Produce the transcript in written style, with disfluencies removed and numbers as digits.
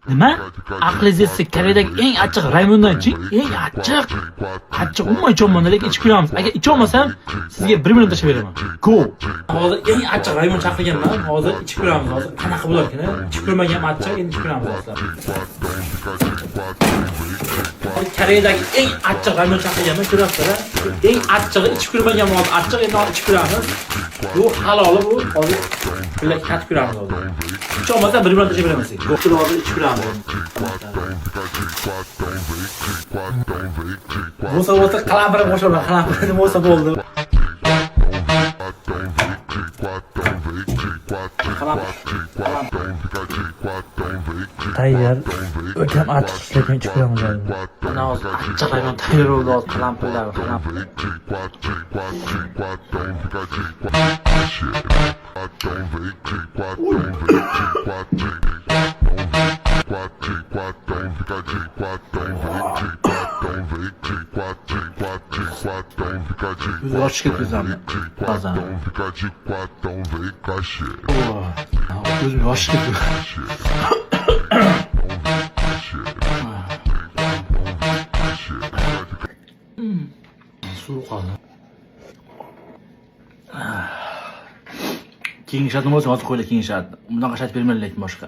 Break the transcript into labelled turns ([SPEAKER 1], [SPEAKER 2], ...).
[SPEAKER 1] Nima? Aqlingiz yetsa Koreyadagi eng achchiq raymondan iching. Eng achchiq. Achchiq umuman icholmayman, lekin ichib ko'ramiz. Agar icholmasam, sizga 1 million tashlab beraman. Go. Hozir eng achchiq raymon chaqirganman. Hozir ichib ko'ramiz. Hozir qanaqa bo'larkan? Ichib ko'rmagan achchiq, endi ichib ko'ramiz hozir. Koreyadagi eng achchiq raymon chaqirganman, ko'rasizlar. Eng achchig'i ichib ko'rmagan hozir achchiq, endi ichib ko'ramiz. Bu haloli bu. Hozir bular katib ko'ramiz hozir. Icholmasa 1 million tashlab beraman sizga. Hozir ichib ko'ramiz. Bo'lsa qalampirib qo'shaman, qalampirib bo'lsa bo'ldi. Tayyor. O'tam achchiq lekin ichib ko'ramiz hozir. Mana hozir achchiq raymon tayyor bo'ldi hozir qalampirlar, qalampir. Yosh ketdizamni. Bazen. Gözüm yosh ketdi. Suv qoldi. Keyingi shartnoma bo'lsa hozir qo'ylar keyingi shart. Bundan qashat bermaylar lekin boshqa.